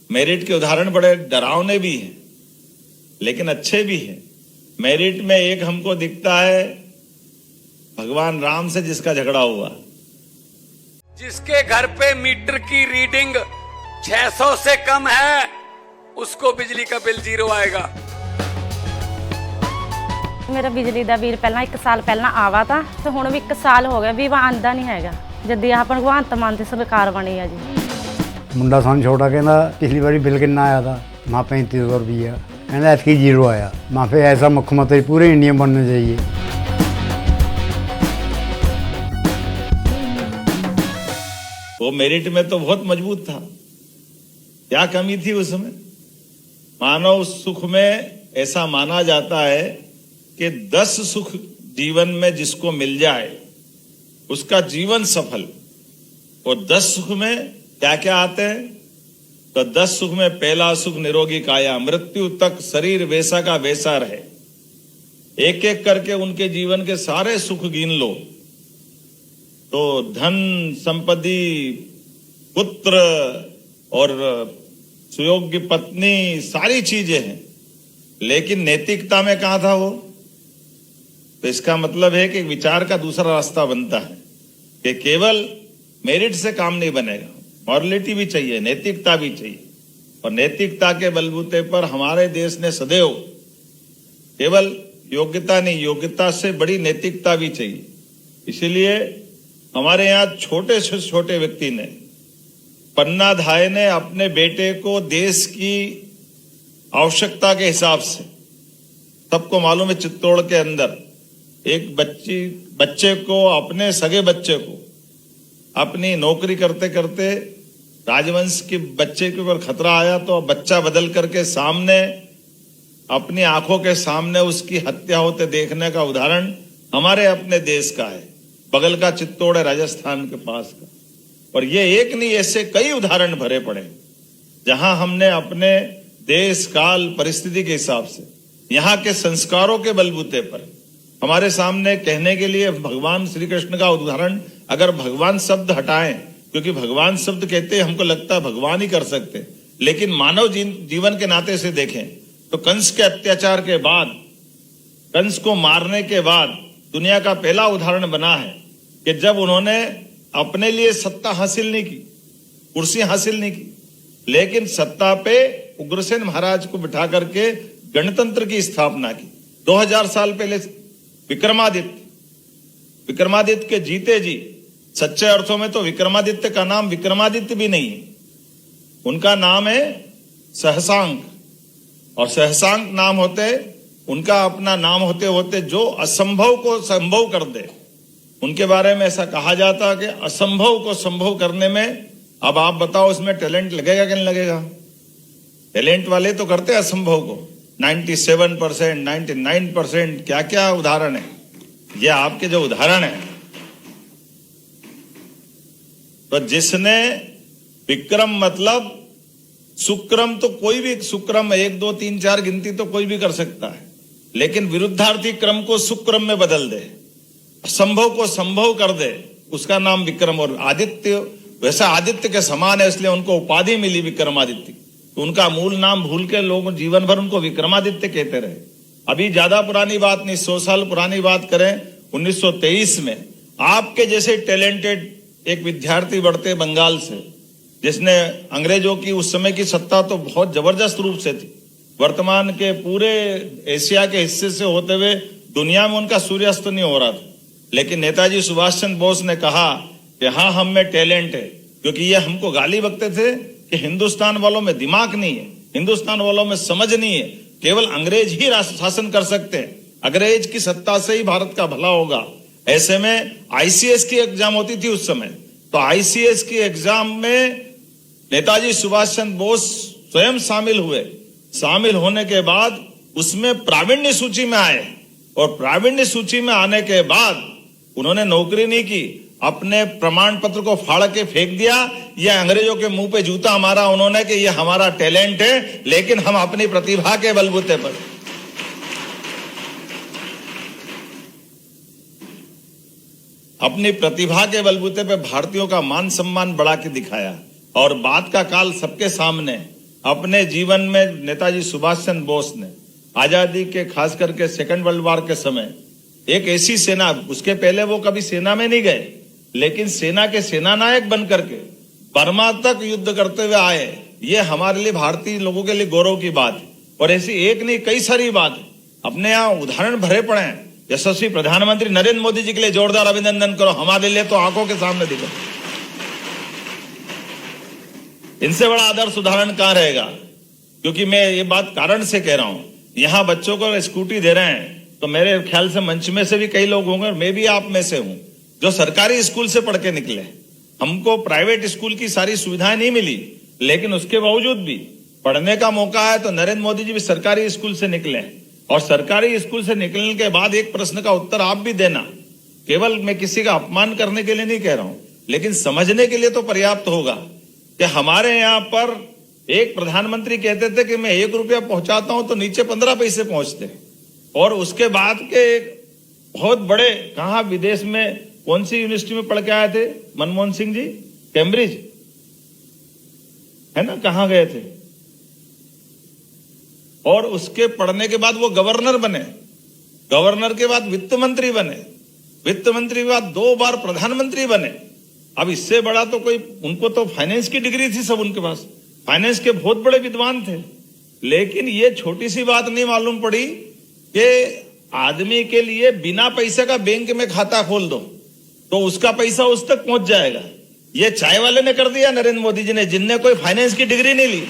Merit के उदाहरण बड़े डरावने भी हैं लेकिन अच्छे भी हैं। मेरिट में एक हमको दिखता है भगवान राम से जिसका झगड़ा हुआ, जिसके घर पे मीटर की रीडिंग 600 से कम है उसको बिजली का बिल 0 आएगा। मेरा बिजली ਦਾ ਬਿੱਲ ਪਹਿਲਾਂ 1 ਸਾਲ ਪਹਿਲਾਂ ਆਵਾ ਤਾਂ ਤੇ ਹੁਣ ਵੀ 1 ਸਾਲ ਹੋ ਗਿਆ ਵੀ ਵਾ ਆਂਦਾ ਨਹੀਂ ਹੈਗਾ ਜਦ ਆਹ ਭਗਵੰਤ ਮਾਨ ਦੀ ਸਰਕਾਰ ਬਣੀ ਆ ਜੀ। ਮੁੰਡਾ ਸਾਨੂੰ ਛੋਟਾ ਕਹਿੰਦਾ ਪਿਛਲੀ ਵਾਰੀ ਬਿੱਲ ਕਿੰਨਾ ਆਇਆ था माँ 3500 रुपया कहना ऐसी 0 आया। माँ फिर ऐसा मुख्यमंत्री पूरे इंडिया में बनना चाहिए। वो मेरिट में तो बहुत मजबूत था, क्या कमी थी उसमें? मानव सुख में ऐसा माना जाता है कि 10 सुख जीवन में जिसको मिल जाए उसका जीवन सफल। और 10 सुख में क्या क्या आते हैं? तो 10 सुख में पहला सुख निरोगी काया, मृत्यु तक शरीर वैसा का वैसा रहे। एक एक करके उनके जीवन के सारे सुख गिन लो तो धन संपत्ति, पुत्र और सुयोग्य पत्नी सारी चीजें हैं, लेकिन नैतिकता में कहां था वो? तो इसका मतलब है कि विचार का दूसरा रास्ता बनता है कि केवल मेरिट से काम नहीं बनेगा, मॉरलिटी भी चाहिए, नैतिकता भी चाहिए। और नैतिकता के बलबूते पर हमारे देश ने सदैव केवल योग्यता नहीं, योग्यता से बड़ी नैतिकता भी चाहिए। इसीलिए हमारे यहाँ छोटे से छोटे व्यक्ति ने, पन्ना धाय ने अपने बेटे को देश की आवश्यकता के हिसाब से, सबको मालूम है चित्तौड़ के अंदर एक बच्चे को, अपने सगे बच्चे को अपनी नौकरी करते करते राजवंश के बच्चे के ऊपर खतरा आया तो बच्चा बदल करके सामने, अपनी आंखों के सामने उसकी हत्या होते देखने का उदाहरण हमारे अपने देश का है। बगल का चित्तौड़ है, राजस्थान के पास का। और ये एक नहीं, ऐसे कई उदाहरण भरे पड़े जहां हमने अपने देश काल परिस्थिति के हिसाब से, यहाँ के संस्कारों के बलबूते पर हमारे सामने कहने के लिए भगवान श्री कृष्ण का उदाहरण, अगर भगवान शब्द हटाएं, क्योंकि भगवान शब्द कहते हमको लगता है भगवान ही कर सकते, लेकिन मानव जीवन के नाते से देखें तो कंस के अत्याचार के बाद, कंस को मारने के बाद दुनिया का पहला उदाहरण बना है कि जब उन्होंने अपने लिए सत्ता हासिल नहीं की, कुर्सी हासिल नहीं की, लेकिन सत्ता पे उग्रसेन महाराज को बिठा करके गणतंत्र की स्थापना की। 2000 साल पहले विक्रमादित्य के जीते जी, सच्चे अर्थों में तो विक्रमादित्य का नाम विक्रमादित्य भी नहीं है, उनका नाम है सहसांक। और सहसांक नाम होते, उनका अपना नाम होते होते जो असंभव को संभव कर दे, उनके बारे में ऐसा कहा जाता है कि असंभव को संभव करने में, अब आप बताओ उसमें टैलेंट लगेगा कि नहीं लगेगा? टैलेंट वाले तो करते हैं असंभव को। 97%, 99%, क्या क्या उदाहरण है। ये आपके जो उदाहरण है, तो जिसने विक्रम मतलब सुक्रम, तो कोई भी सुक्रम 1 2 3 4 गिनती तो कोई भी कर सकता है, लेकिन विरुद्धार्थी क्रम को सुक्रम में बदल दे, असंभव को संभव कर दे, उसका नाम विक्रम। और आदित्य वैसा आदित्य के समान है, इसलिए उनको उपाधि मिली विक्रमादित्य। तो उनका मूल नाम भूल के लोग जीवन भर उनको विक्रमादित्य कहते रहे। अभी ज्यादा पुरानी बात नहीं, 100 साल पुरानी बात करें, 1923 में आपके जैसे टैलेंटेड एक विद्यार्थी बढ़ते बंगाल से, जिसने अंग्रेजों की उस समय की सत्ता तो बहुत जबरदस्त रूप से थी, वर्तमान के पूरे एशिया के हिस्से से होते हुए दुनिया में उनका सूर्यास्त नहीं हो रहा था, लेकिन नेताजी सुभाष चंद्र बोस ने कहा कि हाँ, हम में टैलेंट है। क्योंकि ये हमको गाली बकते थे कि हिंदुस्तान वालों में दिमाग नहीं है, हिंदुस्तान वालों में समझ नहीं है, केवल अंग्रेज ही शासन कर सकते हैं, अंग्रेज की सत्ता से ही भारत का भला होगा। ऐसे में आईसीएस की एग्जाम होती थी उस समय, तो आईसीएस की एग्जाम में नेताजी सुभाष चंद्र बोस स्वयं शामिल हुए। शामिल होने के बाद उसमें प्रावीण्य सूची में आए, और प्रावीण्य सूची में आने के बाद उन्होंने नौकरी नहीं की, अपने प्रमाण पत्र को फाड़ के फेंक दिया। यह अंग्रेजों के मुंह पे जूता मारा उन्होंने कि यह हमारा टैलेंट है, लेकिन हम अपनी प्रतिभा के बलबूते पर, अपनी प्रतिभा के बलबूते पे भारतीयों का मान सम्मान बढ़ा के दिखाया। और बात का काल सबके सामने, अपने जीवन में नेताजी सुभाष चंद्र बोस ने आजादी के खास करके सेकंड वर्ल्ड वॉर के समय एक ऐसी सेना, उसके पहले वो कभी सेना में नहीं गए, लेकिन सेना के सेनानायक बन करके बर्मा तक युद्ध करते हुए आए। ये हमारे लिए, भारतीय लोगों के लिए गौरव की बात है। और ऐसी एक नहीं कई सारी बात है, अपने यहाँ उदाहरण भरे पड़े हैं। यशस्वी प्रधानमंत्री नरेंद्र मोदी जी के लिए जोरदार अभिनंदन करो, हमारे लिए तो आंखों के सामने दिखो। इनसे बड़ा आदर्श उदाहरण कहां रहेगा? क्योंकि मैं ये बात कारण से कह रहा हूं, यहां बच्चों को स्कूटी दे रहे हैं तो मेरे ख्याल से मंच में से भी कई लोग होंगे और मैं भी आप में से हूं जो सरकारी स्कूल से पढ़ के निकले। हमको प्राइवेट स्कूल की सारी सुविधाएं नहीं मिली, लेकिन उसके बावजूद भी पढ़ने का मौका है तो नरेंद्र मोदी जी भी सरकारी स्कूल से निकले। और सरकारी स्कूल से निकलने के बाद एक प्रश्न का उत्तर आप भी देना, केवल मैं किसी का अपमान करने के लिए नहीं कह रहा हूं, लेकिन समझने के लिए तो पर्याप्त होगा कि हमारे यहां पर एक प्रधानमंत्री कहते थे कि मैं 1 रुपया पहुंचाता हूं तो नीचे 15 पैसे पहुंचते। और उसके बाद के बहुत बड़े, कहा विदेश में कौन सी यूनिवर्सिटी में पढ़ के आए थे मनमोहन सिंह जी? कैम्ब्रिज है ना, कहां गए थे? और उसके पढ़ने के बाद वो गवर्नर बने, गवर्नर के बाद वित्त मंत्री बने, वित्त मंत्री के बाद 2 बार प्रधानमंत्री बने। अब इससे बड़ा तो कोई, उनको तो फाइनेंस की डिग्री थी, सब उनके पास फाइनेंस के बहुत बड़े विद्वान थे। लेकिन ये छोटी सी बात नहीं मालूम पड़ी कि आदमी के लिए बिना पैसे का बैंक में खाता खोल दो तो उसका पैसा उस तक पहुंच जाएगा। ये चाय वाले ने कर दिया, नरेंद्र मोदी जी ने, जिनने कोई फाइनेंस की डिग्री नहीं ली।